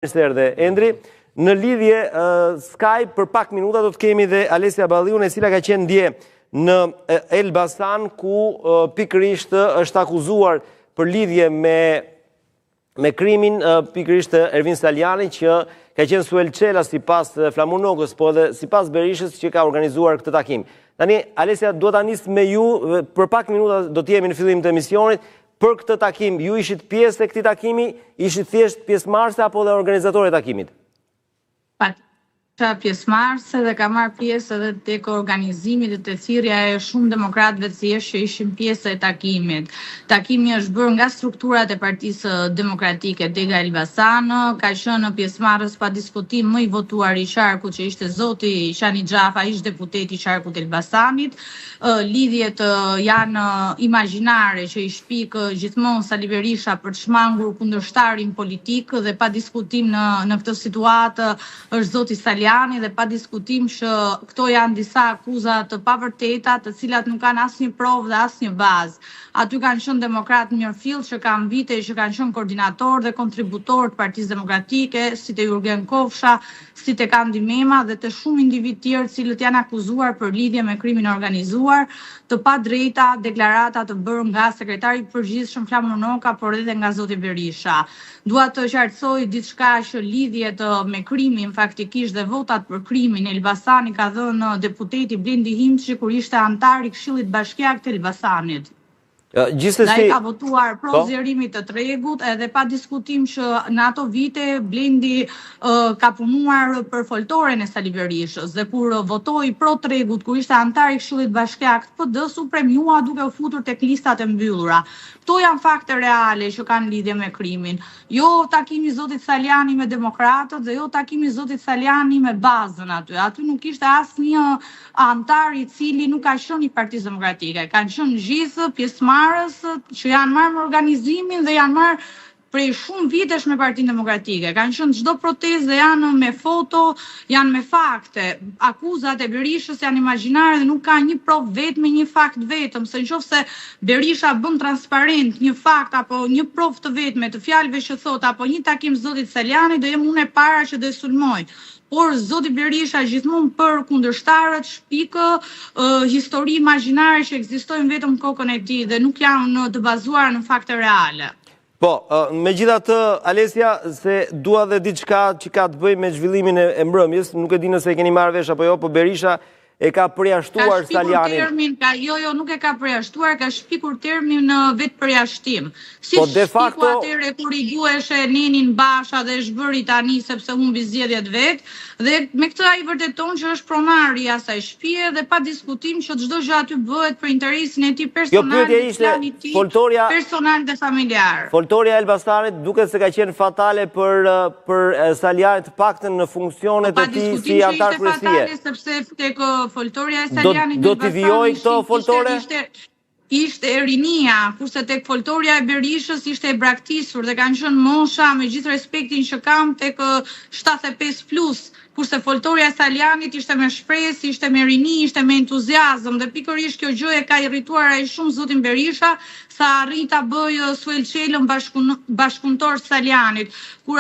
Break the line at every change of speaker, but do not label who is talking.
Minister dhe Endri, në lidhje Skype për pak minuta do të kemi dhe Alesia Balliun, e cila ka qenë dje në Elbasan, ku pikërisht është akuzuar për lidhje me krimin pikërisht Ervin Saliani, që ka qenë suelçela sipas Flamurnogës, po edhe sipas Berishës që ka organizuar këtë takim. Tani, Alesia, do ta nis me ju, për pak minuta do të jemi në fillim të emisionit. Për këtë takim, ju ishit pjesë e këtij takimi, ishit thjesht pjesëmarrëse apo dhe organizatorë e takimit?
Pjesëmarrëse dhe ka marrë pjesë edhe tek organizimi dhe te thirrja e shumë demokratëve thjesht që ishin pjesë e takimit. Takimi është bërë nga strukturat e Partisë Demokratike Dega Elbasan, ka qenë pjesëmarrës pa diskutim më i votuar i qarkut, që ishte zoti Shani Xhafa, ish deputeti i qarkut Elbasanit. Lidhjet janë imagjinare që i shpik gjithmonë Sali Berisha për të shmangur kundërshtarin politik, dhe pa diskutim në këtë situatë është zoti Saliani, dhe pa diskutim që këto janë disa akuza të pavërteta, të cilat nuk kanë asnjë provë dhe asnjë bazë. Aty kanë qenë demokratë mirëfill që kanë vite që kanë qenë koordinator dhe kontributor të Partisë Demokratike, si te Jurgen Kofsha, si te Kandi Mema dhe të shumë individ tjerë të cilët janë akuzuar për lidhje me krimin organizuar, të padrejta deklarata të bërë nga sekretari i përgjithshëm Flamurnoka, por edhe nga zoti Berisha. Dua të qartësoj diçka, që lidhjet me krimin faktikisht dhe votat për krimin e Elbasanit ka dhënë deputeti Blendi Himçi kur ishte antar i Këshillit Bashkiak të Elbasanit.
Gjithsesi,
ai ka votuar pro zjerimit të tregut, edhe pa diskutim që në ato vite Blendi ka punuar për foltoren e Sali Berishës, dhe kur votoi pro tregut, kur ishte antar i Këshillit Bashkiak të PD-s, u premiua duke u futur tek listat e mbyllura. Këto janë fakte reale që kanë lidhje me krimin. Jo takimi i zotit Saliani me demokratët, dhe jo takimi i zotit Saliani me bazën aty. Aty nuk ishte asnjë antar i cili nuk ka qenë i Partisë Demokratike. Kanë qenë gjithë pjesëmarrës që janë marrë me organizimin dhe janë marrë prej shumë vitesh me Partinë Demokratike. Kanë qenë çdo protestë, janë me foto, janë me fakte. Akuzat e Berishës janë imagjinare dhe nuk ka një provë vetëm, një fakt vetëm, se nëse Berisha bën transparent një fakt apo një provë të vetme të fjalëve që thot, apo një takim zotit Saliani, do jem unë e para që do e sulmoj. Por zoti Berisha gjithmonë për kundërshtarët shpikë histori imagjinare që ekzistojnë vetëm kokën e tij dhe nuk janë të bazuara në fakte reale.
Po, megjithatë, Alesia, se dua dhe diçka që ka të bëjë me zhvillimin e mbrëmjes, nuk e di nëse e keni marrë vesh apo jo, po Berisha e ka përjashtuar Salianin.
Jo, nuk e ka përjashtuar, ka shpikur termin në vetë përjashtim. Si
po de facto
atyre kur i duheshe Nenin Basha dhe zhbëri tani sepse humbi zgjedhjet vet, dhe me këtë ai vërteton që është pronar i asaj shtëpie dhe pa diskutim që çdo gjë aty bëhet për interesin e tij personal,
personal
dhe familjar.
Foltoria e Elbasanit duket se ka qenë fatale për Salianin, të paktën në funksionet e tij si antar kryesie.
Sepse tek foltoria e Salianit
do t'i vijoj këto foltore?
Ishte e rinia, kurse tek foltoria e Berishës ishte e braktisur dhe kanë qenë mosha, me gjithë respektin që kam, tek 75+, kurse foltoria e Salianit ishte me shpresë, ishte me rini, ishte me entuziazëm, dhe pikërisht kjo gjë e ka irrituar ai shumë zotin Berisha, sa arrit ta bëjë suelçelën bashkëpunëtor Salianit.